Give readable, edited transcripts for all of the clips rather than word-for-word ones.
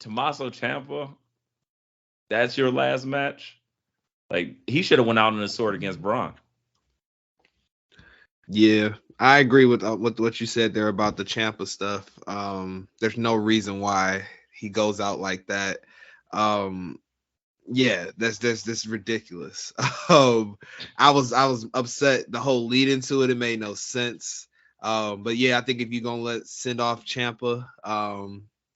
Tommaso Ciampa, that's your last match. Like he should have went out on a sword against Braun. Yeah, I agree with what you said there about the Ciampa stuff. There's no reason why he goes out like that. Yeah, that's ridiculous. I was upset the whole lead into it. It made no sense. But yeah, I think if you're gonna send off Ciampa,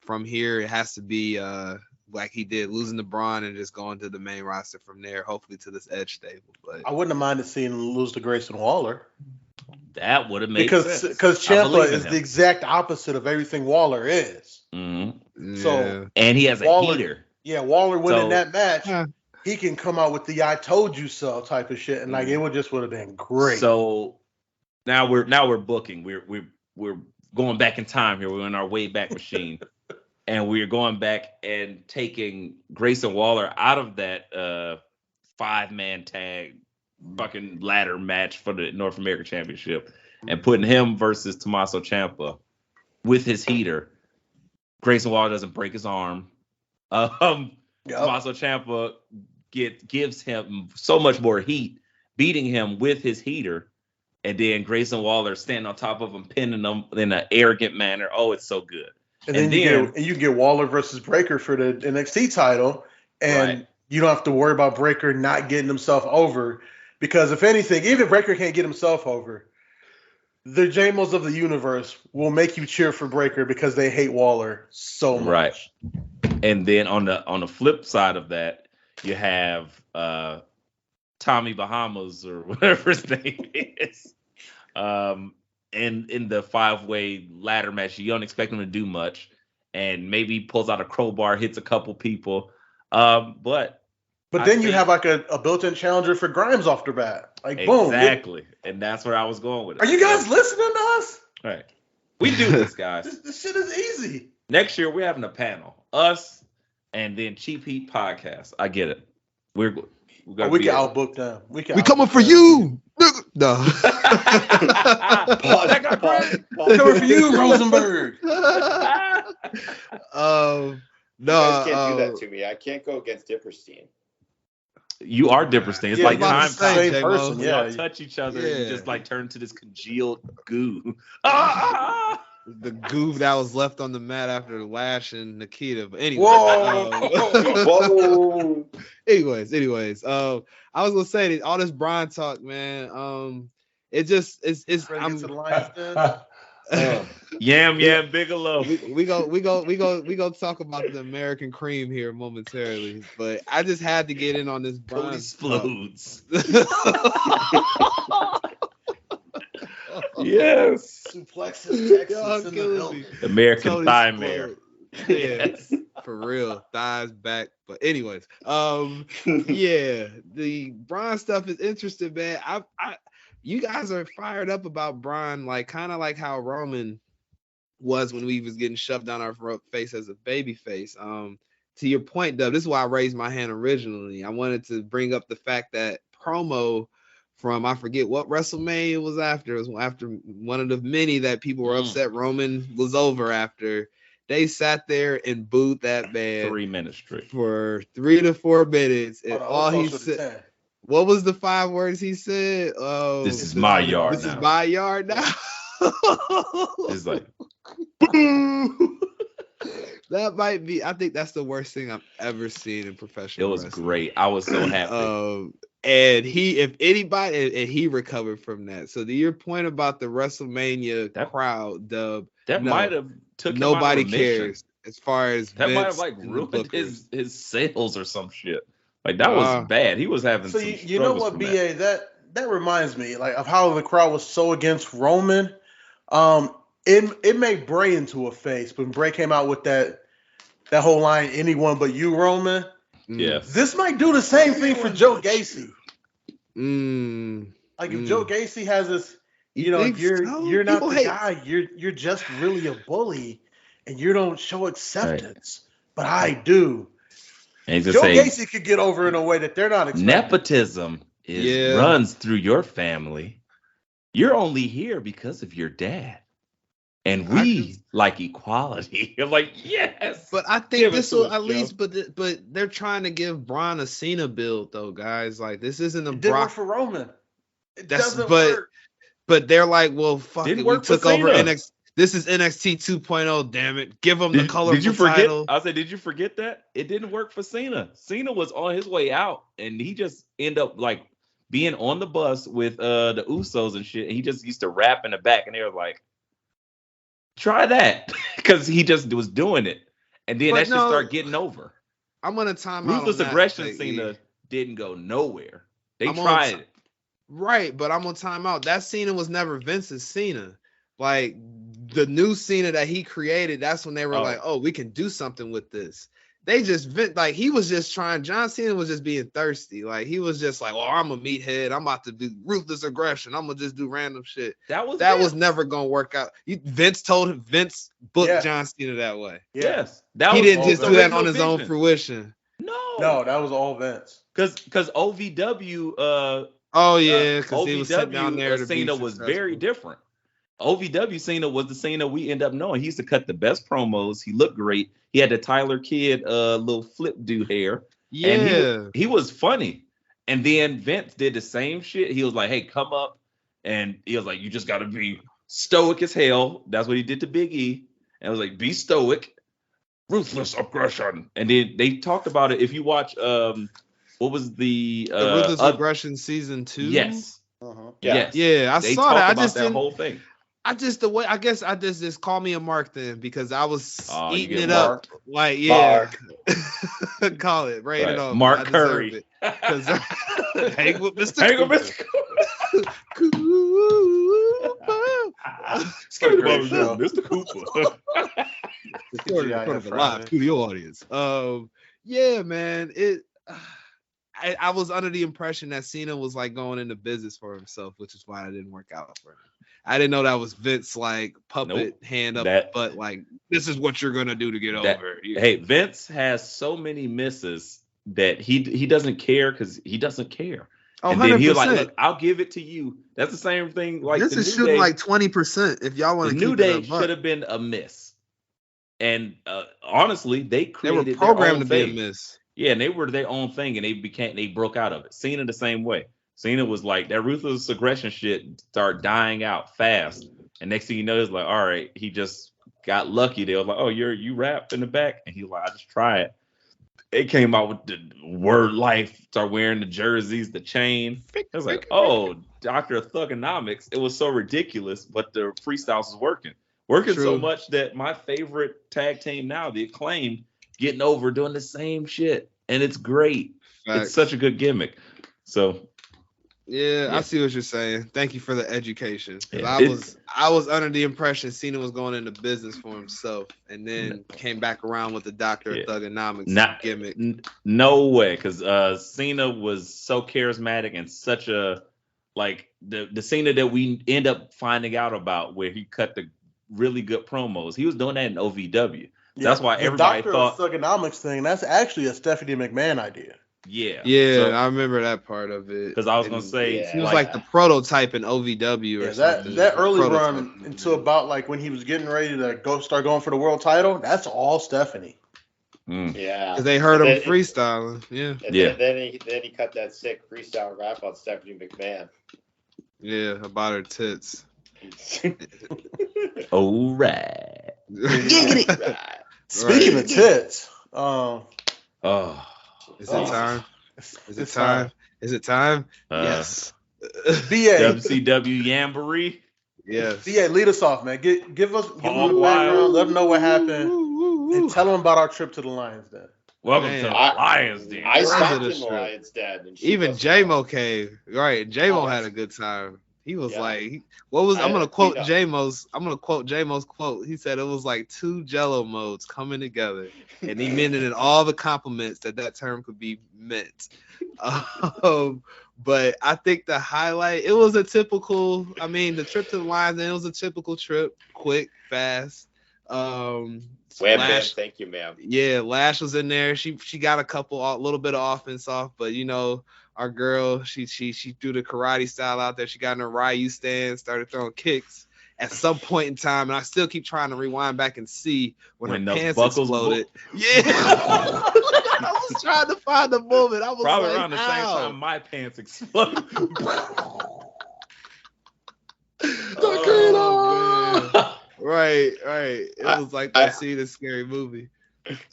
from here, it has to be like he did, losing to Braun and just going to the main roster from there, hopefully to this Edge stable. But I wouldn't have minded seeing him lose to Grayson Waller. That would have made sense. Because Ciampa is the exact opposite of everything Waller is. Mm-hmm. So and he has Waller, a heater. Yeah, Waller winning that match, he can come out with the "I told you so" type of shit, and like it would have been great. So now we're booking. We're going back in time here. We're in our way back machine, and we're going back and taking Grayson Waller out of that 5-man tag fucking ladder match for the North American Championship and putting him versus Tommaso Ciampa with his heater. Grayson Waller doesn't break his arm. Tommaso Ciampa gives him so much more heat, beating him with his heater, and then Grayson Waller standing on top of him, pinning him in an arrogant manner. Oh, it's so good. And then you get Waller versus Breakker for the NXT title, and you don't have to worry about Breakker not getting himself over, because if anything, even if Breakker can't get himself over, the JMOs of the universe will make you cheer for Breakker because they hate Waller so much. Right. And then on the flip side of that, you have Tommy Bahamas or whatever his name is. And in the 5-way ladder match, you don't expect him to do much. And maybe he pulls out a crowbar, hits a couple people. But then you have like a built-in challenger for Grimes off the bat. Like, boom. Exactly. And that's where I was going with it. Are you guys listening to us? Right. We do this, guys. This shit is easy. Next year, we're having a panel. Us and then Cheap Heat Podcast. I get it. We can outbook them. We coming for you. No. That got great. Coming for you, Rosenberg. No. You guys can't do that to me. I can't go against Dipperstein. You are Dipperstein. It's like time. Same person. We all touch each other and just like turn to this congealed goo. The goo that was left on the mat after the lash and Nikita. But anyway, whoa. anyways. I was gonna say that all this Brian talk, man. It's Yam Bigelow. We go talk about the American Cream here momentarily, but I just had to get in on this Brian explodes. Yes. Suplexes Texas in the building. American Thigh Mare. Yes. For real. Thighs back. But anyways, yeah, the Brian stuff is interesting, man. You guys are fired up about Brian, like kind of like how Roman was when we was getting shoved down our face as a baby face. To your point, Dub, this is why I raised my hand originally. I wanted to bring up the fact that promo from, I forget what WrestleMania it was after. It was after one of the many that people were upset Roman was over after. They sat there and booed that man 3 minutes straight for 3 to 4 minutes, and all he said. What was the 5 words he said? Oh, this is my yard. This is my yard now. It's like that might be. I think that's the worst thing I've ever seen in professional. It was wrestling. Great. I was so happy. And if anybody, and he recovered from that. So to your point about the WrestleMania crowd, Dub, that might have took him nobody out of remission. cares as far as that might have like ruined his sales or some shit. Like that was bad. He was having. So you know what, BA? That reminds me like of how the crowd was so against Roman. It made Bray into a face when Bray came out with that whole line, "Anyone but you, Roman." Yes. This might do the same thing for Joe Gacy. Like if Joe Gacy has this, you're not the guy. You're just really a bully, and you don't show acceptance. Right. But I do. And Joe Gacy could get over in a way that they're not expecting. Nepotism runs through your family. You're only here because of your dad. And we like equality. I'm like, yes. But I think this will at least, but they're trying to give Braun a Cena build though, guys. Like this isn't a It didn't work for Roman. It doesn't work. But they're like, well, fuck Didn't it. work We took for over Cena. NXT. This is NXT 2.0. Damn it! Give them the colorful Did you forget? title. I said, did you forget that it didn't work for Cena? Cena was on his way out, and he just ended up like being on the bus with the Usos and shit. And he just used to rap in the back, and they were like, try that, because he just was doing it, and then that should start getting over. I'm gonna time out. Ruthless aggression like, Cena didn't go nowhere. They tried it. Right, but I'm gonna time out. That Cena was never Vince's Cena. Like the new Cena that he created, that's when they were like, oh, we can do something with this. They just like he was just trying. John Cena was just being thirsty. Like he was just like, well, I'm a meathead. I'm about to do ruthless aggression. I'm gonna just do random shit. That was never gonna work out. Vince booked John Cena that way. Yes, he didn't just do that on his own fruition. No, that was all Vince. Because OVW. Because he was sitting down there. Cena was very different. OVW Cena was the Cena we end up knowing. He used to cut the best promos. He looked great. He had the Tyler Kidd little flip do hair. Yeah. And he was funny. And then Vince did the same shit. He was like, hey, come up. And he was like, you just got to be stoic as hell. That's what he did to Big E. And I was like, be stoic. Ruthless aggression. And then they talked about it. If you watch, what was the Ruthless Aggression season 2? Yes. Yes. Yeah, I saw that. I just that whole thing. I guess I just call me a mark then because I was eating it up. Like, yeah. Call it. Right. It off. Mark Curry. Because hang with Mr. Hang with Mr. Mr. Cooper. Live studio audience. Yeah, man. I was under the impression that Cena was like going into business for himself, which is why it didn't work out for him. I didn't know that was Vince like puppet hand up, but like this is what you're gonna do to get over. Hey, Vince has so many misses that he doesn't care because he doesn't care. Oh, and 100%. then he's like, look, I'll give it to you. That's the same thing. Like this is shooting like 20%. If y'all want to, the New Day should have been a miss. And honestly, they were programmed to be a miss. Yeah, and they were their own thing, and they broke out of it. Cena the same way. Cena was like that ruthless aggression shit started dying out fast, and next thing you know, it's like, all right, he just got lucky. They were like, oh, you rap in the back, and he was like, I just try it. It came out with the word life, start wearing the jerseys, the chain. I was like, oh, Dr. Thugonomics. It was so ridiculous, but the freestyles was working so much that my favorite tag team now, the Acclaimed, getting over doing the same shit, and it's great. Facts. It's such a good gimmick. So yeah, I see what you're saying. Thank you for the education. Yeah, I was under the impression Cena was going into business for himself, and then came back around with the Dr. Thugonomics gimmick. No way, because Cena was so charismatic and such a like the Cena that we end up finding out about, where he cut the really good promos. He was doing that in OVW. Yeah, that's why everybody thought the Thugonomics thing. That's actually a Stephanie McMahon idea. Yeah, so, I remember that part of it. Because I was gonna say he was like the prototype in OVW or something. That early run until about like when he was getting ready to start going for the world title. That's all Stephanie. Yeah, because they heard him freestyling. Yeah, Then he cut that sick freestyle rap on Stephanie McMahon. Yeah, about her tits. All right. Speaking of tits, is it time? Is it time? Is it time? Yes. BA. WCW Jamboree. Yes. BA, lead us off, man. Give us the background. Let them know what happened, and tell them about our trip to the Lions Den. Welcome to the Lions Den. I stopped in the Lions Den. Even J-Mo came. Right. J-Mo had a good time. He was like, what was, I'm going to quote J-Mo's quote. He said it was like two Jello modes coming together. And he meant it in all the compliments that term could be meant. But I think the highlight, it was a typical, the trip to the Lions Den, it was a typical trip. Quick, fast. Lash, thank you, ma'am. Yeah, Lash was in there. She got a little bit of offense off, but our girl, she threw the karate style out there. She got in her Ryu stand, started throwing kicks. at some point in time, and I still keep trying to rewind back and see when her pants exploded. Yeah. I was trying to find the moment. I was probably like, around the same time my pants exploded. Oh, right. It was like that scene in Scary Movie.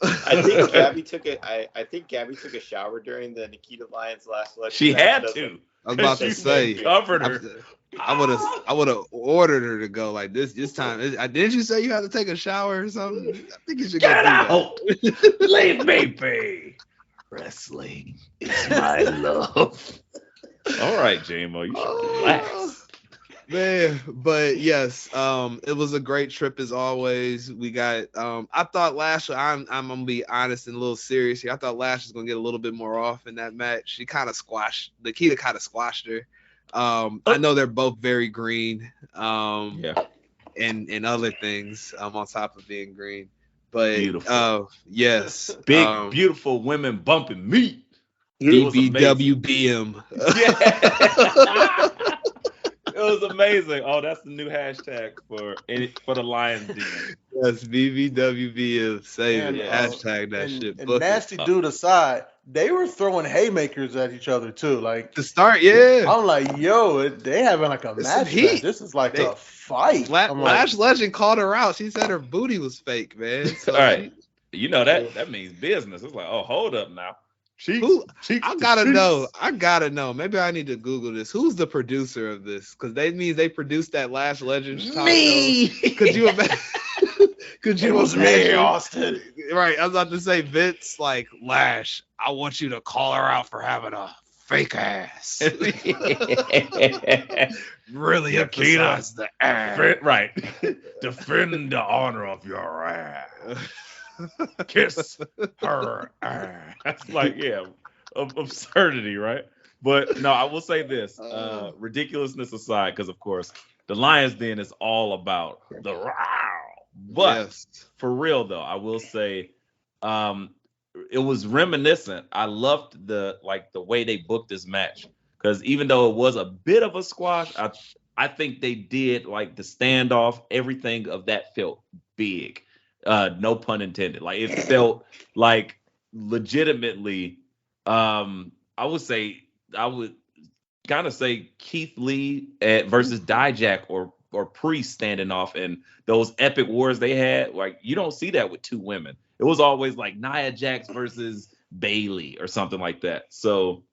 I think Gabby took a shower during the Nikita Lyons last lecture. She had to. I was about to say, covered her. I would have ordered her to go like this time. Didn't you say you had to take a shower or something? I think you should Get go out. do that. Leave me be. Wrestling is my love. All right, JMO, you should relax. Man, but yes, it was a great trip as always. We got I thought Lash, I'm gonna be honest and a little serious here. I thought Lash was gonna get a little bit more off in that match. She kind of squashed Nikita her. I know they're both very green. And other things on top of being green. But beautiful. Yes. Big beautiful women bumping meat. BBWBM. Yeah. It was amazing. Oh, that's the new hashtag for the Lions Den. Yes, BBWBM. Save it. Hashtag that shit. And nasty dude aside, they were throwing haymakers at each other too. Like to start, yeah. I'm like, yo, they having like a match. This is like a fight. Lash Legend called her out. She said her booty was fake, man. So all right. You know that means business. It's like, oh, hold up now. I gotta know. Maybe I need to Google this. Who's the producer of this? Because they means they produced that Lash Legends talk show. Could you imagine? It was me, Austin. Right. I was about to say, Vince, like, Lash, I want you to call her out for having a fake ass. Really emphasize the ass. Right. Defend the honor of your ass. Kiss her ass. That's like, absurdity, right? But no, I will say this, ridiculousness aside, because of course the Lions Den is all about the row. But for real though, I will say it was reminiscent. I loved the way they booked this match, because even though it was a bit of a squash, I think they did like the standoff, everything of that felt big. No pun intended. Like it felt like legitimately. I would kind of say Keith Lee versus Dijak or Priest standing off, and those epic wars they had. Like you don't see that with two women. It was always like Nia Jax versus Bayley or something like that. So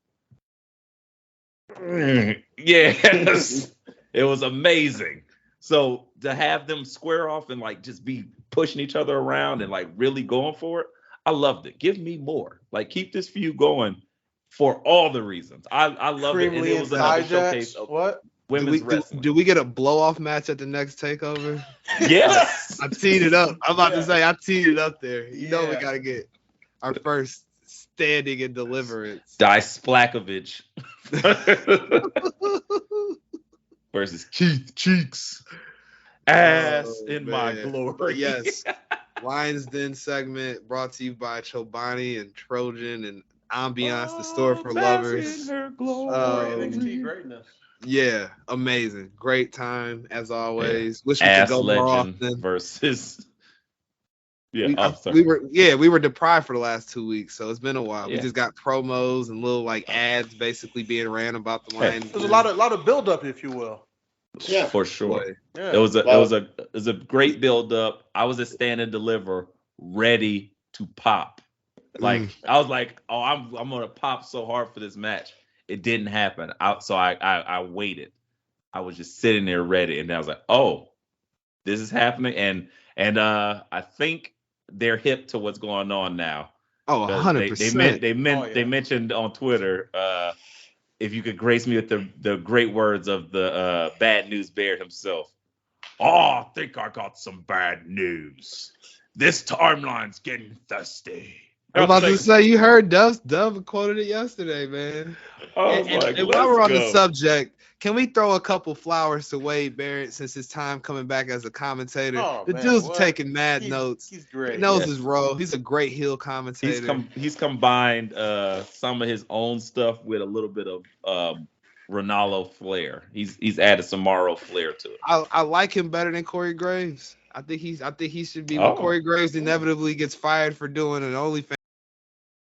yes, it was amazing. So to have them square off and like just be pushing each other around and like really going for it, I loved it. Give me more. Like keep this feud going for all the reasons. I love it. And it was another showcase of women's wrestling. Do we get a blow off match at the next takeover? Yes. I teed it up. I'm about to say I teed it up there. You know we gotta get our first standing in deliverance. Splakovich versus Keith Cheeks. Ass in my glory. Yes. Lions Den segment brought to you by Chobani and Trojan and Ambiance, the store for lovers. NXT greatness. Yeah, amazing. Great time as always. Yeah. Wish we could go more often. Versus we were deprived for the last 2 weeks, so it's been a while. We just got promos and little like ads basically being ran about the Lions. There's a lot of build up, if you will. Yeah, for sure. Yeah. It was a great build up. I was a stand and deliver, ready to pop. Like I was like, oh, I'm gonna pop so hard for this match. It didn't happen. So I waited. I was just sitting there ready, and I was like, oh, this is happening. And I think they're hip to what's going on now. Oh, 100%. They mentioned on Twitter, if you could grace me with the great words of the Bad News Bear himself. Oh, I think I got some bad news. This timeline's getting thirsty. I'm about to say, you heard Dove quoted it yesterday, man. And while we're on the subject, can we throw a couple flowers to Wade Barrett since his time coming back as a commentator? Dude's taking mad notes. He's great. He knows his role. He's a great heel commentator. He's combined some of his own stuff with a little bit of Ronaldo flair. He's added some Morrow flair to it. I like him better than Corey Graves. I think he should be when Corey Graves inevitably gets fired for doing an OnlyFans